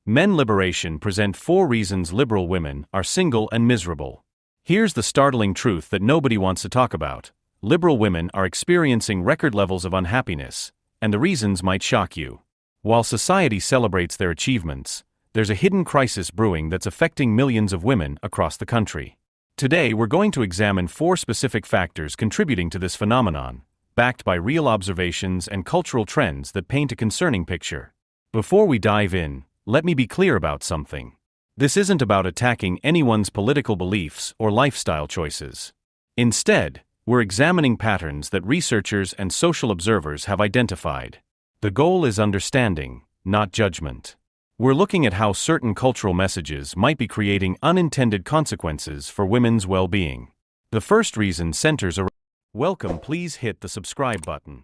Men Liberation present 4 reasons liberal women are single and miserable. Here's the startling truth that nobody wants to talk about. Liberal women are experiencing record levels of unhappiness, and the reasons might shock you. While society celebrates their achievements, there's a hidden crisis brewing that's affecting millions of women across the country. Today we're going to examine 4 specific factors contributing to this phenomenon, backed by real observations and cultural trends that paint a concerning picture. Before we dive in, let me be clear about something. This isn't about attacking anyone's political beliefs or lifestyle choices. Instead, we're examining patterns that researchers and social observers have identified. The goal is understanding, not judgment. We're looking at how certain cultural messages might be creating unintended consequences for women's well-being. The first reason centers around welcome. Please hit the subscribe button.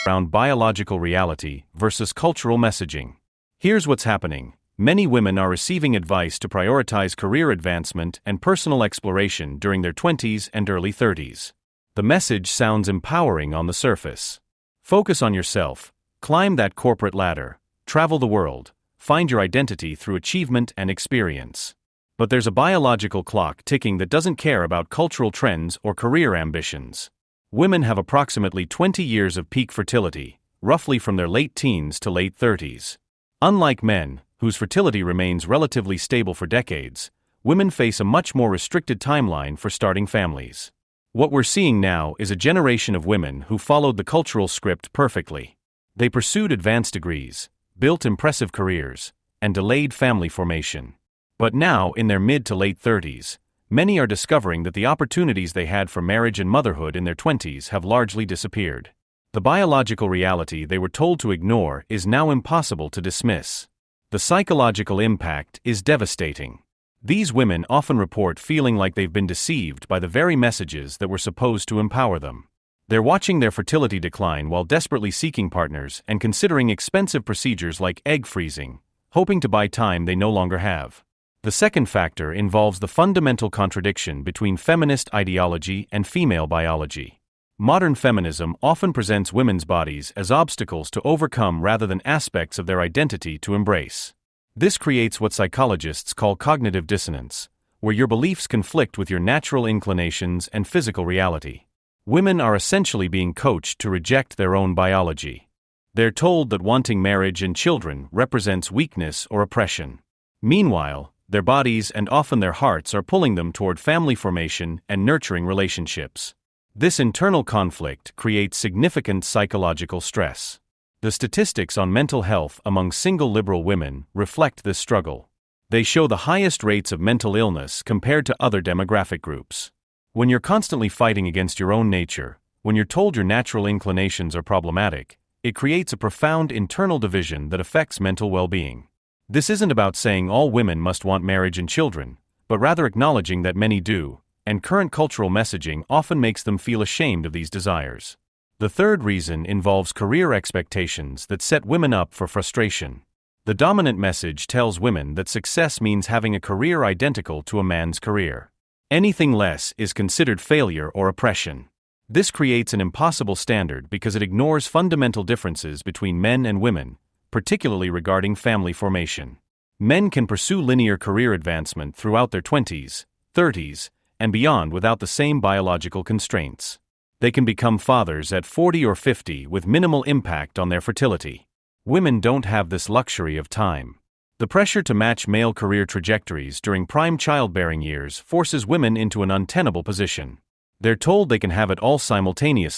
Around biological reality versus cultural messaging. Here's what's happening. Many women are receiving advice to prioritize career advancement and personal exploration during their 20s and early 30s. The message sounds empowering on the surface. Focus on yourself, climb that corporate ladder, travel the world, find your identity through achievement and experience. But there's a biological clock ticking that doesn't care about cultural trends or career ambitions. Women have approximately 20 years of peak fertility, roughly from their late teens to late 30s. Unlike men, whose fertility remains relatively stable for decades, women face a much more restricted timeline for starting families. What we're seeing now is a generation of women who followed the cultural script perfectly. They pursued advanced degrees, built impressive careers, and delayed family formation. But now, in their mid to late 30s, many are discovering that the opportunities they had for marriage and motherhood in their 20s have largely disappeared. The biological reality they were told to ignore is now impossible to dismiss. The psychological impact is devastating. These women often report feeling like they've been deceived by the very messages that were supposed to empower them. They're watching their fertility decline while desperately seeking partners and considering expensive procedures like egg freezing, hoping to buy time they no longer have. The second factor involves the fundamental contradiction between feminist ideology and female biology. Modern feminism often presents women's bodies as obstacles to overcome rather than aspects of their identity to embrace. This creates what psychologists call cognitive dissonance, where your beliefs conflict with your natural inclinations and physical reality. Women are essentially being coached to reject their own biology. They're told that wanting marriage and children represents weakness or oppression. Meanwhile, their bodies and often their hearts are pulling them toward family formation and nurturing relationships. This internal conflict creates significant psychological stress. The statistics on mental health among single liberal women reflect this struggle. They show the highest rates of mental illness compared to other demographic groups. When you're constantly fighting against your own nature, when you're told your natural inclinations are problematic, it creates a profound internal division that affects mental well-being. This isn't about saying all women must want marriage and children, but rather acknowledging that many do, and current cultural messaging often makes them feel ashamed of these desires. The third reason involves career expectations that set women up for frustration. The dominant message tells women that success means having a career identical to a man's career. Anything less is considered failure or oppression. This creates an impossible standard because it ignores fundamental differences between men and women, particularly regarding family formation. Men can pursue linear career advancement throughout their 20s, 30s, and beyond without the same biological constraints. They can become fathers at 40 or 50 with minimal impact on their fertility. Women don't have this luxury of time. The pressure to match male career trajectories during prime childbearing years forces women into an untenable position. They're told they can have it all simultaneously,